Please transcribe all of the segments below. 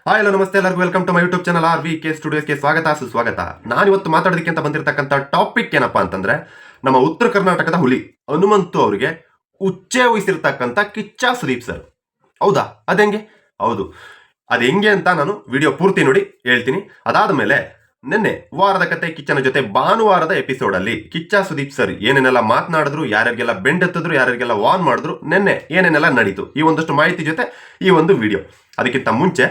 Hi hello ನಮಸ್ತೆ ಎಲ್ಲರಿಗೂ welcome to my YouTube channel RVK ಸ್ಟುಡಿಯೋಸ್ಗೆ ಸ್ವಾಗತ ಸುಸ್ವಾಗತ. ನಾನಿವತ್ತು ಮಾತಾಡೋದಕ್ಕೆ ಅಂತ ಬಂದಿರತಕ್ಕಂಥ ಟಾಪಿಕ್ ಏನಪ್ಪಾ ಅಂತಂದ್ರೆ ನಮ್ಮ ಉತ್ತರ ಕರ್ನಾಟಕದ ಹುಲಿ ಹನುಮಂತು ಅವರಿಗೆ ಉಚ್ಚೆ ವಹಿಸಿರ್ತಕ್ಕಂಥ ಕಿಚ್ಚ ಸುದೀಪ್ ಸರ್. ಹೌದಾ? ಅതെಂಗೆ? ಹೌದು, ಅದು ಹೆಂಗೆ ಅಂತ ನಾನು ವಿಡಿಯೋ ಪೂರ್ತಿ ನೋಡಿ ಹೇಳ್ತೀನಿ. ಅದಾದ ಮೇಲೆ ನಿನ್ನೆ ವಾರದ ಕತೆ ಕಿಚ್ಚನ ಜೊತೆ ಭಾನುವಾರದ ಎಪಿಸೋಡ್ ಅಲ್ಲಿ ಕಿಚ್ಚ ಸುದೀಪ್ ಸರ್ ಏನೇನೆಲ್ಲ ಮಾತನಾಡಿದ್ರು, ಯಾರ್ಯಾರಿಗೆಲ್ಲ ಬೆಂಡೆತ್ತಿದ್ರು, ಯಾರ್ಯಾರಿಗೆಲ್ಲ ವಾರ್ನ್ ಮಾಡಿದ್ರು, ನಿನ್ನೆ ಏನೇನೆಲ್ಲ ನಡೀತು, ಈ ಒಂದಷ್ಟು ಮಾಹಿತಿ ಜೊತೆ ಈ ಒಂದು ವಿಡಿಯೋ. ಅದಕ್ಕಿಂತ ಮುಂಚೆ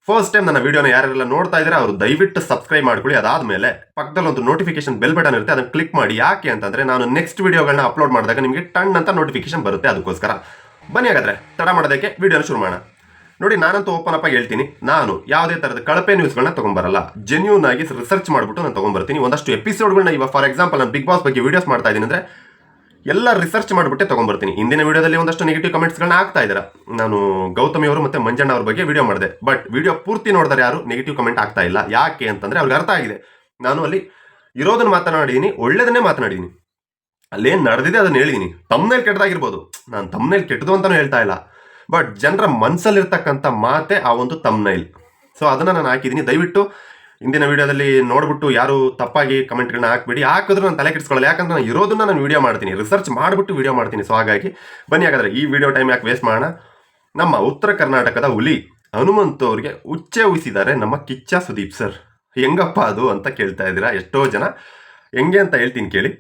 ಫಸ್ಟ್ ಟೈಮ್ ನನ್ನ ವಿಡಿಯೋನ ಯಾರೆಲ್ಲ ನೋಡ್ತಾ ಇದ್ದಾರೆ ಅವರು ದಯವಿಟ್ಟು ಸಬ್ಸ್ಕ್ರೈಬ್ ಮಾಡ್ಕೊಳ್ಳಿ. ಅದಾದ್ಮೇಲೆ ಪಕ್ಕದಲ್ಲಿ ಒಂದು ನೋಟಿಫಿಕೇಶನ್ ಬೆಲ್ ಬಟನ್ ಇರುತ್ತೆ, ಅದನ್ನು ಕ್ಲಿಕ್ ಮಾಡಿ. ಯಾಕೆ ಅಂತಂದ್ರೆ ನಾನು ನೆಕ್ಸ್ಟ್ ವಿಡಿಯೋಗಳನ್ನ ಅಪ್ಲೋಡ್ ಮಾಡಿದಾಗ ನಿಮಗೆ ಟನ್ ಅಂತ ನೋಟಿಫಿಕೇಶನ್ ಬರುತ್ತೆ, ಅದಕ್ಕೋಸ್ಕರ. ಬನ್ನಿ ಹಾಗಾದ್ರೆ ತಡ ಮಾಡೋದಕ್ಕೆ ವಿಡಿಯೋನ ಶುರು ಮಾಡೋಣ. ನೋಡಿ, ನಾನಂತೂ ಓಪನ್ ಅಪ್ ಆಗಿ ಹೇಳ್ತೀನಿ, ನಾನು ಯಾವುದೇ ತರದ ಕಳಪೆ ನ್ಯೂಸ್ಗಳನ್ನ ತಗೊಂಡ್ಬರಲ್ಲ. ಜೆನ್ಯೂನ್ ಆಗಿ ರಿಸರ್ಚ್ ಮಾಡಿಬಿಟ್ಟು ನಾನು ತಗೊಂಡ್ಬರ್ತೀನಿ. ಒಂದಷ್ಟು ಎಪಿಸೋಡ್ಗಳನ್ನ ಇವಾಗ ಫಾರ್ ಎಕ್ಸಾಂಪಲ್ ನಾನು ಬಿಗ್ ಬಾಸ್ ಬಗ್ಗೆ ವಿಡಿಯೋಸ್ ಮಾಡ್ತಾ ಇದ್ದೀನಿ ಅಂದ್ರೆ ಎಲ್ಲ ರಿಸರ್ಚ್ ಮಾಡಿಬಿಟ್ಟೆ ತಗೊಂಡ್ಬರ್ತೀನಿ. ಇಂದಿನ ವಿಡಿಯೋದಲ್ಲಿ ಒಂದಷ್ಟು ನೆಗೆಟಿವ್ ಕಮೆಂಟ್ಸ್ಗಳನ್ನ ಆಗ್ತಾ ಇದ್ದಾರೆ. ನಾನು ಗೌತಮಿ ಅವರು ಮತ್ತೆ ಮಂಜಣ್ಣ ಅವ್ರ ಬಗ್ಗೆ ವಿಡಿಯೋ ಮಾಡಿದೆ, ಬಟ್ ವಿಡಿಯೋ ಪೂರ್ತಿ ನೋಡಿದ್ರೆ ಯಾರು ನೆಗೆಟಿವ್ ಕಮೆಂಟ್ ಆಗ್ತಾ ಇಲ್ಲ. ಯಾಕೆ ಅಂತಂದ್ರೆ ಅವ್ರಿಗೆ ಅರ್ಥ ಆಗಿದೆ, ನಾನು ಅಲ್ಲಿ ಇರೋದನ್ನ ಮಾತನಾಡಿದೀನಿ, ಒಳ್ಳೇದನ್ನೇ ಮಾತನಾಡಿದೀನಿ, ಅಲ್ಲೇನು ನಡೆದಿದೆ ಅದನ್ನ ಹೇಳಿದೀನಿ. ತಮ್ಮನೇಲಿ ಕೆಟ್ಟದಾಗಿರ್ಬೋದು, ನಾನು ತಮ್ಮನೇಲಿ ಕೆಟ್ಟದು ಅಂತಾನು ಹೇಳ್ತಾ ಇಲ್ಲ, ಬಟ್ ಜನರ ಮನಸ್ಸಲ್ಲಿರ್ತಕ್ಕಂಥ ಮಾತೆ ಆ ಒಂದು ತಮ್ಮನೈಲ್. ಸೊ ಅದನ್ನ ನಾನು ಹಾಕಿದ್ದೀನಿ. ದಯವಿಟ್ಟು ಇಂದಿನ ವಿಡಿಯೋದಲ್ಲಿ ನೋಡ್ಬಿಟ್ಟು ಯಾರು ತಪ್ಪಾಗಿ ಕಮೆಂಟ್ಗಳನ್ನ ಹಾಕ್ಬಿಡಿ. ಹಾಕಿದ್ರು ನಾನು ತಲೆ ಕೆಡಿಸ್ಕೊಳ್ಳಲ್ಲ, ಯಾಕಂದ್ರೆ ನಾನು ಇರೋದನ್ನ ನಾನು ವಿಡಿಯೋ ಮಾಡ್ತೀನಿ, ರಿಸರ್ಚ್ ಮಾಡಿಬಿಟ್ಟು ವಿಡಿಯೋ ಮಾಡ್ತೀನಿ. ಸೊ ಹಾಗಾಗಿ ಬನ್ನಿ ಹಾಗಾದ್ರೆ ಈ ವಿಡಿಯೋ ಟೈಮ್ ಯಾಕೆ ವೇಸ್ಟ್ ಮಾಡೋಣ. ನಮ್ಮ ಉತ್ತರ ಕರ್ನಾಟಕದ ಹುಲಿ ಹನುಮಂತು ಅವರಿಗೆ ಉಚ್ಚೆ ಉಯಿಸಿದ್ದಾರೆ ನಮ್ಮ ಕಿಚ್ಚ ಸುದೀಪ್ ಸರ್. ಹೆಂಗಪ್ಪ ಅದು ಅಂತ ಕೇಳ್ತಾ ಇದ್ದೀರಾ ಎಷ್ಟೋ ಜನ. ಹೆಂಗೆ ಅಂತ ಹೇಳ್ತೀನಿ ಕೇಳಿ.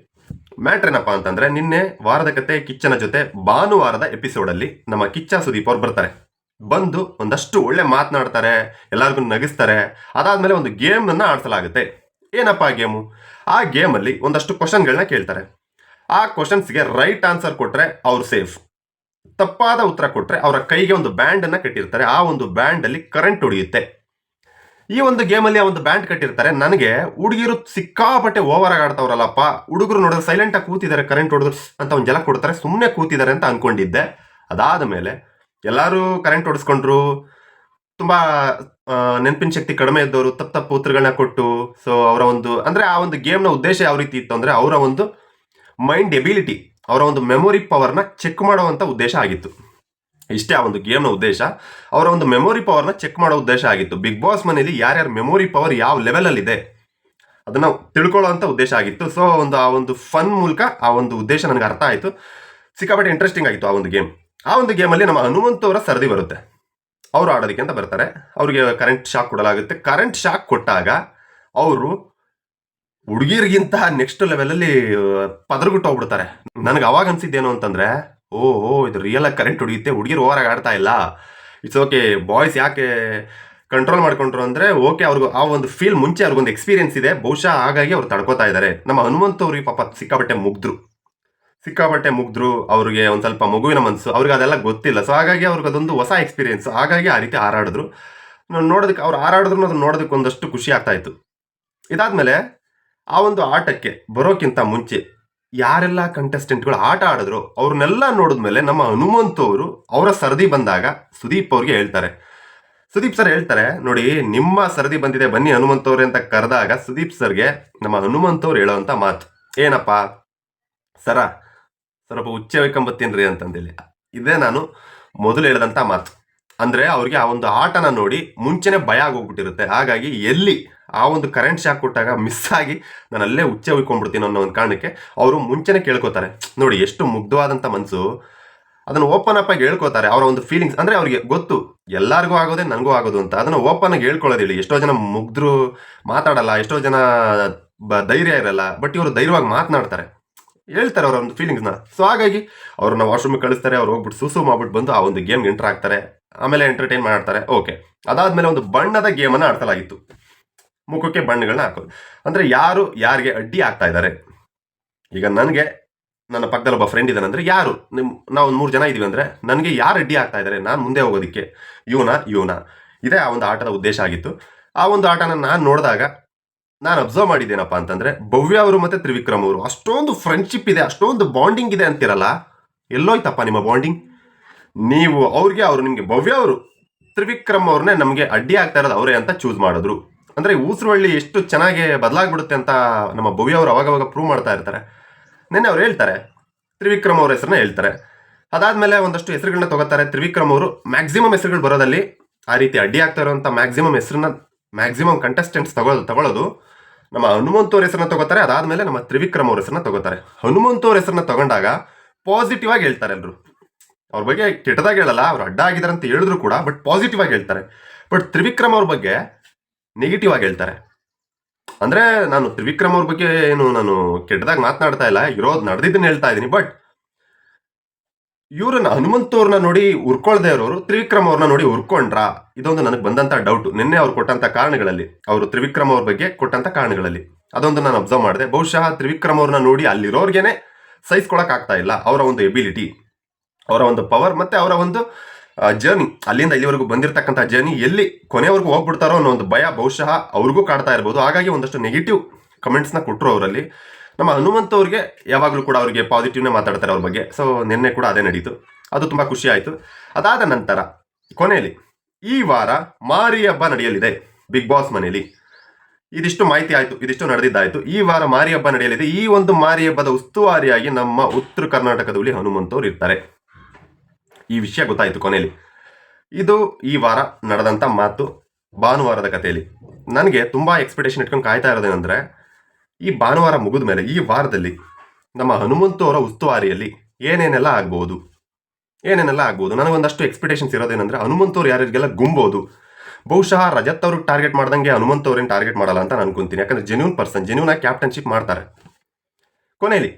ಮ್ಯಾಟ್ರ್ ಏನಪ್ಪ ಅಂತಂದ್ರೆ, ನಿನ್ನೆ ವಾರದ ಕತೆ ಕಿಚ್ಚನ ಜೊತೆ ಭಾನುವಾರದ ಎಪಿಸೋಡಲ್ಲಿ ನಮ್ಮ ಕಿಚ್ಚ ಸುದೀಪ್ ಅವ್ರು ಬರ್ತಾರೆ. ಬಂದು ಒಂದಷ್ಟು ಒಳ್ಳೆ ಮಾತನಾಡ್ತಾರೆ, ಎಲ್ಲರಿಗೂ ನಗಿಸ್ತಾರೆ. ಅದಾದ್ಮೇಲೆ ಒಂದು ಗೇಮ್ನ ಆಡಿಸಲಾಗುತ್ತೆ. ಏನಪ್ಪ ಆ ಗೇಮು? ಆ ಗೇಮಲ್ಲಿ ಒಂದಷ್ಟು ಕ್ವಶನ್ಗಳನ್ನ ಕೇಳ್ತಾರೆ. ಆ ಕ್ವಶನ್ಸ್ಗೆ ರೈಟ್ ಆನ್ಸರ್ ಕೊಟ್ರೆ ಅವ್ರು ಸೇಫ್, ತಪ್ಪಾದ ಉತ್ತರ ಕೊಟ್ರೆ ಅವರ ಕೈಗೆ ಒಂದು ಬ್ಯಾಂಡ್ ಅನ್ನ ಕಟ್ಟಿರ್ತಾರೆ. ಆ ಒಂದು ಬ್ಯಾಂಡ್ ಅಲ್ಲಿ ಕರೆಂಟ್ ಹೊಡೆಯುತ್ತೆ. ಈ ಒಂದು ಗೇಮಲ್ಲಿ ಆ ಒಂದು ಬ್ಯಾಂಡ್ ಕಟ್ಟಿರ್ತಾರೆ. ನನಗೆ ಹುಡುಗಿರು ಸಿಕ್ಕಾಪಟ್ಟೆ ಓವರ್ ಆಗಿ ಆಡ್ತಾವ್ರಲ್ಲಪ್ಪ, ಹುಡುಗರು ನೋಡಿದ್ರೆ ಸೈಲೆಂಟ್ ಆಗಿ ಕೂತಿದ್ದಾರೆ, ಕರೆಂಟ್ ಹೊಡೆದ್ರು ಅಂತ ಒಂದು ಜಲ ಕೊಡ್ತಾರೆ, ಸುಮ್ಮನೆ ಕೂತಿದ್ದಾರೆ ಅಂತ ಅನ್ಕೊಂಡಿದ್ದೆ. ಅದಾದ ಮೇಲೆ ಎಲ್ಲರೂ ಕರೆಂಟ್ ಹೊಡೆಸ್ಕೊಂಡ್ರು. ತುಂಬಾ ನೆನಪಿನ ಶಕ್ತಿ ಕಡಿಮೆ ಇದ್ದವರು ತಪ್ಪು ಉತ್ತರಗಳನ್ನ ಕೊಟ್ಟು, ಸೊ ಅವರ ಒಂದು ಅಂದ್ರೆ ಆ ಒಂದು ಗೇಮ್ನ ಉದ್ದೇಶ ಯಾವ ರೀತಿ ಇತ್ತು ಅಂದ್ರೆ ಅವರ ಒಂದು ಮೈಂಡ್ ಎಬಿಲಿಟಿ, ಅವರ ಒಂದು ಮೆಮೊರಿ ಪವರ್ನ ಚೆಕ್ ಮಾಡುವಂತ ಉದ್ದೇಶ ಆಗಿತ್ತು. ಇಷ್ಟೇ ಆ ಒಂದು ಗೇಮ್ನ ಉದ್ದೇಶ, ಅವರ ಒಂದು ಮೆಮೊರಿ ಪವರ್ನ ಚೆಕ್ ಮಾಡೋ ಉದ್ದೇಶ ಆಗಿತ್ತು. ಬಿಗ್ ಬಾಸ್ ಮನೆಯಲ್ಲಿ ಯಾರ್ಯಾರ ಮೆಮೊರಿ ಪವರ್ ಯಾವ ಲೆವೆಲಲ್ಲಿ ಇದೆ ಅದನ್ನ ತಿಳ್ಕೊಳ್ಳೋಂಥ ಉದ್ದೇಶ ಆಗಿತ್ತು. ಸೊ ಆ ಒಂದು ಫನ್ ಮೂಲಕ ಆ ಒಂದು ಉದ್ದೇಶ ನನಗೆ ಅರ್ಥ ಆಯಿತು. ಸಿಕ್ಕಾಪಟ್ಟೆ ಇಂಟ್ರೆಸ್ಟಿಂಗ್ ಆಗಿತ್ತು ಆ ಒಂದು ಗೇಮ್. ಆ ಒಂದು ಗೇಮಲ್ಲಿ ನಮ್ಮ ಹನುಮಂತು ಅವರ ಸರದಿ ಬರುತ್ತೆ. ಅವರು ಆಡೋದಕ್ಕೆ ಅಂತ ಬರ್ತಾರೆ. ಅವ್ರಿಗೆ ಕರೆಂಟ್ ಶಾಕ್ ಕೊಡಲಾಗುತ್ತೆ. ಕರೆಂಟ್ ಶಾಕ್ ಕೊಟ್ಟಾಗ ಅವರು ಹುಡುಗಿರಿಗಿಂತ ನೆಕ್ಸ್ಟ್ ಲೆವೆಲಲ್ಲಿ ಪದರಗುಟ್ಟು ಹೋಗ್ಬಿಡ್ತಾರೆ. ನನಗೆ ಅವಾಗ ಅನ್ಸಿದ್ದೇನು ಅಂತಂದ್ರೆ, ಓಹೋ ಇದು ರಿಯಲ್ ಆಗಿ ಕರೆಂಟ್ ಹೊಡಿಯುತ್ತೆ, ಹುಡುಗಿರು ಓವರಾಗಿ ಆಡ್ತಾ ಇಲ್ಲ, ಇಟ್ಸ್ ಓಕೆ. ಬಾಯ್ಸ್ ಯಾಕೆ ಕಂಟ್ರೋಲ್ ಮಾಡ್ಕೊಂಡ್ರು ಅಂದ್ರೆ, ಓಕೆ ಅವ್ರಿಗೆ ಆ ಒಂದು ಫೀಲ್ ಮುಂಚೆ ಅವ್ರಿಗೊಂದು ಎಕ್ಸ್ಪೀರಿಯನ್ಸ್ ಇದೆ, ಬಹುಶಃ ಹಾಗಾಗಿ ಅವ್ರು ತಡ್ಕೋತಾ ಇದ್ದಾರೆ. ನಮ್ಮ ಹನುಮಂತು ಅವ್ರಿಗೆ ಪಾಪ ಸಿಕ್ಕಾಪಟ್ಟೆ ಮುಗ್ದ್ರು. ಅವ್ರಿಗೆ ಒಂದು ಸ್ವಲ್ಪ ಮಗುವಿನ ಮನಸ್ಸು, ಅವ್ರಿಗೆ ಅದೆಲ್ಲ ಗೊತ್ತಿಲ್ಲ. ಸೊ ಹಾಗಾಗಿ ಅವ್ರಿಗೆ ಅದೊಂದು ಹೊಸ ಎಕ್ಸ್ಪೀರಿಯನ್ಸ್, ಹಾಗಾಗಿ ಆ ರೀತಿ ಹಾರಾಡಿದ್ರು. ನೋಡೋದಕ್ಕೆ ಅವ್ರು ಹಾರಾಡಿದ್ರು ಅದನ್ನ ನೋಡೋದಕ್ಕೆ ಒಂದಷ್ಟು ಖುಷಿ ಆಗ್ತಾ ಇತ್ತು. ಇದಾದ್ಮೇಲೆ ಆ ಒಂದು ಆಟಕ್ಕೆ ಬರೋಕ್ಕಿಂತ ಮುಂಚೆ ಯಾರೆಲ್ಲ ಕಂಟೆಸ್ಟೆಂಟ್ಗಳು ಆಟ ಆಡಿದ್ರು ಅವ್ರನ್ನೆಲ್ಲ ನೋಡಿದ್ಮೇಲೆ ನಮ್ಮ ಹನುಮಂತು ಅವರು ಅವರ ಸರದಿ ಬಂದಾಗ ಸುದೀಪ್ ಅವ್ರಿಗೆ ಹೇಳ್ತಾರೆ. ಸುದೀಪ್ ಸರ್ ಹೇಳ್ತಾರೆ, ನೋಡಿ ನಿಮ್ಮ ಸರದಿ ಬಂದಿದೆ, ಬನ್ನಿ ಹನುಮಂತು ಅವ್ರೆ ಅಂತ ಕರೆದಾಗ ಸುದೀಪ್ ಸರ್ಗೆ ನಮ್ಮ ಹನುಮಂತು ಅವ್ರು ಹೇಳೋವಂಥ ಮಾತು ಏನಪ್ಪಾ, ಸ್ವಲ್ಪ ಉಚ್ಚೆ ಹೊಯ್ಕೊಂಬತ್ತೀನ್ರಿ ಅಂತಂದೇಳಿ. ಇದೇ ನಾನು ಮೊದಲು ಹೇಳಿದಂಥ ಮಾತು. ಅಂದರೆ ಅವ್ರಿಗೆ ಆ ಒಂದು ಆಟನ ನೋಡಿ ಮುಂಚೆನೆ ಭಯ ಆಗೋಗ್ಬಿಟ್ಟಿರುತ್ತೆ. ಹಾಗಾಗಿ ಎಲ್ಲಿ ಆ ಒಂದು ಕರೆಂಟ್ ಶಾಕ್ ಕೊಟ್ಟಾಗ ಮಿಸ್ ಆಗಿ ನಾನು ಅಲ್ಲೇ ಉಚ್ಚೆ ಹೊಯ್ಕೊಂಡ್ಬಿಡ್ತೀನಿ ಅನ್ನೋ ಒಂದು ಕಾರಣಕ್ಕೆ ಅವರು ಮುಂಚೆನೆ ಕೇಳ್ಕೊತಾರೆ. ನೋಡಿ ಎಷ್ಟು ಮುಗ್ಧವಾದಂಥ ಮನಸ್ಸು, ಅದನ್ನು ಓಪನ್ ಅಪ್ ಆಗಿ ಹೇಳ್ಕೊತಾರೆ. ಅವರ ಒಂದು ಫೀಲಿಂಗ್ಸ್ ಅಂದರೆ ಅವ್ರಿಗೆ ಗೊತ್ತು ಎಲ್ಲರಿಗೂ ಆಗೋದೇ ನನಗೂ ಆಗೋದು ಅಂತ. ಅದನ್ನು ಓಪನ್ ಆಗಿ ಹೇಳ್ಕೊಳ್ಳೋದು ಹೇಳಿ. ಎಷ್ಟೋ ಜನ ಮುಗ್ಧರು ಮಾತಾಡಲ್ಲ, ಎಷ್ಟೋ ಜನ ಧೈರ್ಯ ಇರಲ್ಲ, ಬಟ್ ಇವರು ಧೈರ್ಯವಾಗಿ ಮಾತನಾಡ್ತಾರೆ, ಹೇಳ್ತಾರೆ ಅವರ ಒಂದು ಫೀಲಿಂಗ್ಸ್ನ. ಸೊ ಹಾಗಾಗಿ ಅವ್ರನ್ನ ವಾಶ್ರೂಮಿಗೆ ಕಳಿಸ್ತಾರೆ. ಅವ್ರು ಹೋಗ್ಬಿಟ್ಟು ಸೂಸು ಮಾಡ್ಬಿಟ್ಟು ಬಂದು ಆ ಒಂದು ಗೇಮ್ಗೆ ಎಂಟರ್ ಆಗ್ತಾರೆ. ಆಮೇಲೆ ಎಂಟರ್ಟೈನ್ ಮಾಡ್ತಾರೆ. ಓಕೆ, ಅದಾದ್ಮೇಲೆ ಒಂದು ಬಣ್ಣದ ಗೇಮನ್ನು ಆಡ್ಸಲಾಗಿತ್ತು. ಮುಖಕ್ಕೆ ಬಣ್ಣಗಳನ್ನ ಹಾಕೋದು ಅಂದ್ರೆ ಯಾರು ಯಾರಿಗೆ ಅಡ್ಡಿ ಆಗ್ತಾ ಇದ್ದಾರೆ. ಈಗ ನನಗೆ ನನ್ನ ಪಕ್ಕದಲ್ಲಿ ಒಬ್ಬ ಫ್ರೆಂಡ್ ಇದ್ದಾನೆ ಅಂದ್ರೆ, ಯಾರು ನಾವು ಒಂದು 3 ಜನ ಇದೀವಿ ಅಂದ್ರೆ ನನಗೆ ಯಾರು ಅಡ್ಡಿ ಆಗ್ತಾ ಇದ್ದಾರೆ, ನಾನು ಮುಂದೆ ಹೋಗೋದಕ್ಕೆ ಇವನ ಇದೇ ಆ ಒಂದು ಆಟದ ಉದ್ದೇಶ ಆಗಿತ್ತು. ಆ ಒಂದು ಆಟನ ನಾನು ನೋಡಿದಾಗ ನಾನು ಅಬ್ಸರ್ವ್ ಮಾಡಿದ್ದೇನಪ್ಪ ಅಂತಂದ್ರೆ, ಭವ್ಯ ಅವರು ಮತ್ತೆ ತ್ರಿವಿಕ್ರಮ್ ಅವರು ಅಷ್ಟೊಂದು ಫ್ರೆಂಡ್ಶಿಪ್ ಇದೆ, ಅಷ್ಟೊಂದು ಬಾಂಡಿಂಗ್ ಇದೆ ಅಂತಿರಲ್ಲ, ಎಲ್ಲೋಯ್ತಪ್ಪ ನಿಮ್ಮ ಬಾಂಡಿಂಗ್? ನೀವು ಅವ್ರು ನಿಮಗೆ ಭವ್ಯ ಅವರು ತ್ರಿವಿಕ್ರಮ್ ಅವ್ರನ್ನೇ ನಮಗೆ ಅಡ್ಡಿ ಆಗ್ತಾ ಇರೋದು ಅವರೇ ಅಂತ ಚೂಸ್ ಮಾಡಿದ್ರು. ಅಂದ್ರೆ ಊಸರವಳ್ಳಿ ಎಷ್ಟು ಚೆನ್ನಾಗಿ ಬದಲಾಗ್ಬಿಡುತ್ತೆ ಅಂತ ನಮ್ಮ ಭವ್ಯ ಅವರು ಅವಾಗವಾಗ ಪ್ರೂವ್ ಮಾಡ್ತಾ ಇರ್ತಾರೆ. ನೆನ್ನೆ ಅವ್ರು ಹೇಳ್ತಾರೆ, ತ್ರಿವಿಕ್ರಮ್ ಅವ್ರ ಹೆಸರನ್ನ ಹೇಳ್ತಾರೆ. ಅದಾದ್ಮೇಲೆ ಒಂದಷ್ಟು ಹೆಸರುಗಳನ್ನ ತಗೋತಾರೆ. ತ್ರಿವಿಕ್ರಮ್ ಅವರು ಮ್ಯಾಕ್ಸಿಮಮ್ ಹೆಸರುಗಳು ಬರೋದಲ್ಲಿ ಆ ರೀತಿ ಅಡ್ಡಿ ಆಗ್ತಾ ಇರುವಂಥ ಮ್ಯಾಕ್ಸಿಮಮ್ ಕಂಟೆಸ್ಟೆಂಟ್ಸ್ ತಗೊಳ್ಳೋದು ನಮ್ಮ ಹನುಮಂತ್ ಅವ್ರ ಹೆಸರನ್ನ ತಗೋತಾರೆ. ಅದಾದ್ಮೇಲೆ ನಮ್ಮ ತ್ರಿವಿಕ್ರಮ್ ಅವ್ರ ಹೆಸರನ್ನ ತಗೋತಾರೆ. ಹನುಮಂತ್ ಅವ್ರ ಹೆಸರನ್ನ ತಗೊಂಡಾಗ ಪಾಸಿಟಿವ್ ಆಗಿ ಹೇಳ್ತಾರೆ ಎಲ್ಲರೂ. ಅವ್ರ ಬಗ್ಗೆ ಕೆಟ್ಟದಾಗಿ ಹೇಳಲ್ಲ, ಅವ್ರು ಅಡ್ಡ ಆಗಿದ್ದಾರೆ ಅಂತ ಹೇಳಿದ್ರು ಕೂಡ, ಬಟ್ ಪಾಸಿಟಿವ್ ಆಗಿ ಹೇಳ್ತಾರೆ. ಬಟ್ ತ್ರಿವಿಕ್ರಮ್ ಅವ್ರ ಬಗ್ಗೆ ನೆಗೆಟಿವ್ ಆಗಿ ಹೇಳ್ತಾರೆ. ಅಂದ್ರೆ ನಾನು ತ್ರಿವಿಕ್ರಮ್ ಅವ್ರ ಬಗ್ಗೆ ನಾನು ಕೆಟ್ಟದಾಗಿ ಮಾತನಾಡ್ತಾ ಇಲ್ಲ, ಇರೋದು ನಡೆದಿದ್ದನ್ನ ಹೇಳ್ತಾ ಇದ್ದೀನಿ. ಬಟ್ ಇವ್ರನ್ನ ಹನುಮಂತ್ ಅವ್ರನ್ನ ನೋಡಿ ಉರ್ಕೊಳ್ದೇ ಇರೋರು ತ್ರಿವಿಕ್ರಮ್ ಅವ್ರನ್ನ ನೋಡಿ ಉರ್ಕೊಂಡ್ರಾ? ಇದೊಂದು ನನಗೆ ಬಂದಂತ ಡೌಟ್. ನಿನ್ನೆ ಅವ್ರು ಕೊಟ್ಟಂತ ಕಾರಣಗಳಲ್ಲಿ, ಅವರು ತ್ರಿವಿಕ್ರಮ್ ಅವ್ರ ಬಗ್ಗೆ ಕೊಟ್ಟಂತ ಕಾರಣಗಳಲ್ಲಿ ಅದೊಂದು ನಾನು ಅಬ್ಸರ್ವ್ ಮಾಡಿದೆ. ಬಹುಶಃ ತ್ರಿವಿಕ್ರಮ್ ಅವ್ರನ್ನ ನೋಡಿ ಅಲ್ಲಿರೋರ್ಗೆನೆ ಸಹಿಸ್ಕೊಳಕ್ ಆಗ್ತಾ ಇಲ್ಲ. ಅವರ ಒಂದು ಎಬಿಲಿಟಿ, ಅವರ ಒಂದು ಪವರ್, ಮತ್ತೆ ಅವರ ಒಂದು ಜರ್ನಿ, ಅಲ್ಲಿಂದ ಇಲ್ಲಿವರೆಗೂ ಬಂದಿರತಕ್ಕಂಥ ಜರ್ನಿ ಎಲ್ಲಿ ಕೊನೆವರೆಗೂ ಹೋಗ್ಬಿಡ್ತಾರೋ ಅನ್ನೋ ಒಂದು ಭಯ ಬಹುಶಃ ಅವ್ರಿಗೂ ಕಾಡ್ತಾ ಇರ್ಬೋದು. ಹಾಗಾಗಿ ಒಂದಷ್ಟು ನೆಗೆಟಿವ್ ಕಮೆಂಟ್ಸ್ನ ಕೊಟ್ಟರು ಅವರಲ್ಲಿ. ನಮ್ಮ ಹನುಮಂತ್ ಅವ್ರಿಗೆ ಯಾವಾಗಲೂ ಕೂಡ ಅವರಿಗೆ ಪಾಸಿಟಿವ್ನೇ ಮಾತಾಡ್ತಾರೆ ಅವ್ರ ಬಗ್ಗೆ. ಸೊ ನಿನ್ನೆ ಕೂಡ ಅದೇ ನಡೀತು, ಅದು ತುಂಬ ಖುಷಿ ಆಯಿತು. ಅದಾದ ನಂತರ ಕೊನೆಯಲ್ಲಿ ಈ ವಾರ ಮಾರಿ ಹಬ್ಬ ನಡೆಯಲಿದೆ ಬಿಗ್ ಬಾಸ್ ಮನೆಯಲ್ಲಿ. ಇದಿಷ್ಟು ಮಾಹಿತಿ ಆಯಿತು, ಇದಿಷ್ಟು ನಡೆದಿದ್ದಾಯಿತು. ಈ ವಾರ ಮಾರಿ ಹಬ್ಬ ನಡೆಯಲಿದೆ. ಈ ಒಂದು ಮಾರಿ ಹಬ್ಬದ ಉಸ್ತುವಾರಿಯಾಗಿ ನಮ್ಮ ಉತ್ತರ ಕರ್ನಾಟಕದ ಹುಲಿ ಹನುಮಂತ್ ಅವ್ರು ಇರ್ತಾರೆ. ಈ ವಿಷಯ ಗೊತ್ತಾಯಿತು ಕೊನೆಯಲ್ಲಿ. ಇದು ಈ ವಾರ ನಡೆದಂಥ ಮಾತು. ಭಾನುವಾರದ ಕಥೆಯಲ್ಲಿ ನನಗೆ ತುಂಬ ಎಕ್ಸ್ಪೆಕ್ಟೇಷನ್ ಇಟ್ಕೊಂಡು ಕಾಯ್ತಾ ಇರೋದೇನೆಂದರೆ, ಈ ಭಾನುವಾರ ಮುಗಿದ ಮೇಲೆ ಈ ವಾರದಲ್ಲಿ ನಮ್ಮ ಹನುಮಂತು ಅವರ ಉಸ್ತುವಾರಿಯಲ್ಲಿ ಏನೇನೆಲ್ಲ ಆಗ್ಬೋದು. ನನಗೊಂದಷ್ಟು ಎಕ್ಸ್ಪೆಕ್ಟೇಷನ್ಸ್ ಇರೋದೇನೆಂದರೆ, ಹನುಮಂತ್ ಅವ್ರು ಯಾರಿಗೆಲ್ಲ ಗುಂಬೋದು. ಬಹುಶಃ ರಜತ್ ಅವ್ರಿಗೆ ಟಾರ್ಗೆಟ್ ಮಾಡ್ದಂಗೆ ಹನುಮಂತ್ ಅವ್ರೇನು ಟಾರ್ಗೆಟ್ ಮಾಡಲ್ಲ ಅಂತ ನಾನು ಅನ್ಕೊಂತೀನಿ. ಯಾಕಂದರೆ ಜೆನ್ಯೂನ್ ಆಗಿ ಕ್ಯಾಪ್ಟನ್ಶಿಪ್ ಮಾಡ್ತಾರೆ. ಕೊನೆಯಲ್ಲಿ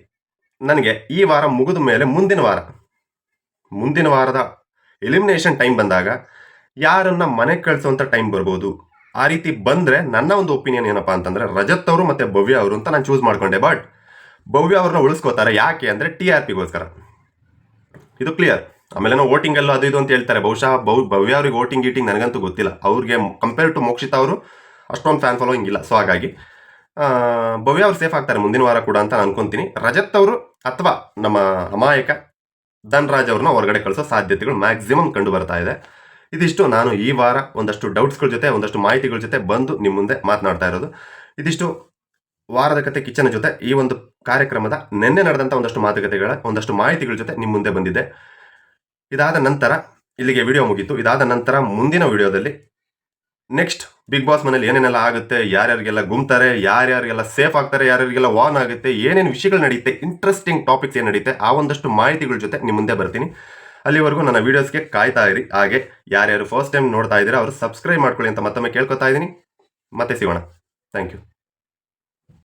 ನನಗೆ ಈ ವಾರ ಮುಗಿದ ಮೇಲೆ ಮುಂದಿನ ವಾರದ ಎಲಿಮಿನೇಷನ್ ಟೈಮ್ ಬಂದಾಗ ಯಾರನ್ನ ಮನೆಗೆ ಕಳಿಸುವಂಥ ಟೈಮ್ ಬರ್ಬೋದು. ಆ ರೀತಿ ಬಂದರೆ ನನ್ನ ಒಂದು ಒಪಿನಿಯನ್ ಏನಪ್ಪ ಅಂತಂದರೆ, ರಜತ್ ಅವರು ಮತ್ತು ಭವ್ಯ ಅವರು ಅಂತ ನಾನು ಚೂಸ್ ಮಾಡ್ಕೊಂಡೆ. ಬಟ್ ಭವ್ಯ ಅವ್ರನ್ನ ಉಳಿಸ್ಕೋತಾರೆ. ಯಾಕೆ ಅಂದರೆ TRPಗೋಸ್ಕರ. ಇದು ಕ್ಲಿಯರ್. ಆಮೇಲೆ ನಾವು ವೋಟಿಂಗಲ್ಲೂ ಅದು ಇದು ಅಂತ ಹೇಳ್ತಾರೆ. ಬಹುಶಃ ಭವ್ಯ ಅವ್ರಿಗೆ ವೋಟಿಂಗ್ ನನಗಂತೂ ಗೊತ್ತಿಲ್ಲ. ಅವ್ರಿಗೆ ಕಂಪೇರ್ ಟು ಮೋಕ್ಷಿತಾ ಅವರು ಅಷ್ಟೊಂದು ಫ್ಯಾನ್ ಫಾಲೋಯಿಂಗ್ ಇಲ್ಲ. ಸೊ ಹಾಗಾಗಿ ಭವ್ಯ ಅವ್ರು ಸೇಫ್ ಆಗ್ತಾರೆ ಮುಂದಿನ ವಾರ ಕೂಡ ಅಂತ ನಾನು ಅನ್ಕೊಂತೀನಿ. ರಜತ್ ಅವರು ಅಥವಾ ನಮ್ಮ ಅಮಾಯಕ ಧನ್ರಾಜ್ ಅವ್ರನ್ನ ಹೊರಗಡೆ ಕಳಿಸೋ ಸಾಧ್ಯತೆಗಳು ಮ್ಯಾಕ್ಸಿಮಮ್ ಕಂಡು ಬರ್ತಾ ಇದೆ. ಇದಿಷ್ಟು ನಾನು ಈ ವಾರ ಒಂದಷ್ಟು ಡೌಟ್ಸ್ಗಳ ಜೊತೆ, ಒಂದಷ್ಟು ಮಾಹಿತಿಗಳ ಜೊತೆ ಬಂದು ನಿಮ್ಮ ಮುಂದೆ ಮಾತನಾಡ್ತಾ ಇರೋದು. ಇದಿಷ್ಟು ವಾರದ ಕತೆ ಕಿಚ್ಚನ ಜೊತೆ ಈ ಒಂದು ಕಾರ್ಯಕ್ರಮದ ನಿನ್ನೆ ನಡೆದಂಥ ಒಂದಷ್ಟು ಮಾಹಿತಿಗಳ ಜೊತೆ ನಿಮ್ಮ ಮುಂದೆ ಬಂದಿದ್ದೆ. ಇದಾದ ನಂತರ ಇಲ್ಲಿಗೆ ವಿಡಿಯೋ ಮುಗೀತು. ಇದಾದ ನಂತರ ಮುಂದಿನ ವಿಡಿಯೋದಲ್ಲಿ ನೆಕ್ಸ್ಟ್ ಬಿಗ್ ಬಾಸ್ ಮನೇಲಿ ಏನೇನೆಲ್ಲ ಆಗುತ್ತೆ, ಯಾರ್ಯಾರಿಗೆಲ್ಲ ಗುಮ್ತಾರೆ, ಯಾರ್ಯಾರಿಗೆಲ್ಲ ಸೇಫ್ ಆಗ್ತಾರೆ, ಯಾರ್ಯಾರಿಗೆಲ್ಲ ವಾರ್ನ್ ಆಗುತ್ತೆ, ಏನೇನು ವಿಷಯಗಳು ನಡೆಯುತ್ತೆ, ಇಂಟ್ರೆಸ್ಟಿಂಗ್ ಟಾಪಿಕ್ಸ್ ಏನು ನಡೆಯುತ್ತೆ, ಆ ಒಂದಷ್ಟು ಮಾಹಿತಿಗಳ ಜೊತೆ ನಿಮ್ಮ ಮುಂದೆ ಬರ್ತೀನಿ. ಅಲ್ಲಿವರೆಗೂ ನನ್ನ ವೀಡಿಯೋಸ್ಗೆ ಕಾಯ್ತಾ ಇರಿ. ಹಾಗೆ ಯಾರ್ಯಾರು ಫಸ್ಟ್ ಟೈಮ್ ನೋಡ್ತಾ ಇದ್ದೀರಾ ಅವರು ಸಬ್ಸ್ಕ್ರೈಬ್ ಮಾಡ್ಕೊಳ್ಳಿ ಅಂತ ಮತ್ತೊಮ್ಮೆ ಕೇಳ್ಕೊತಾ ಇದ್ದೀನಿ. ಮತ್ತೆ ಸಿಗೋಣ. Thank you.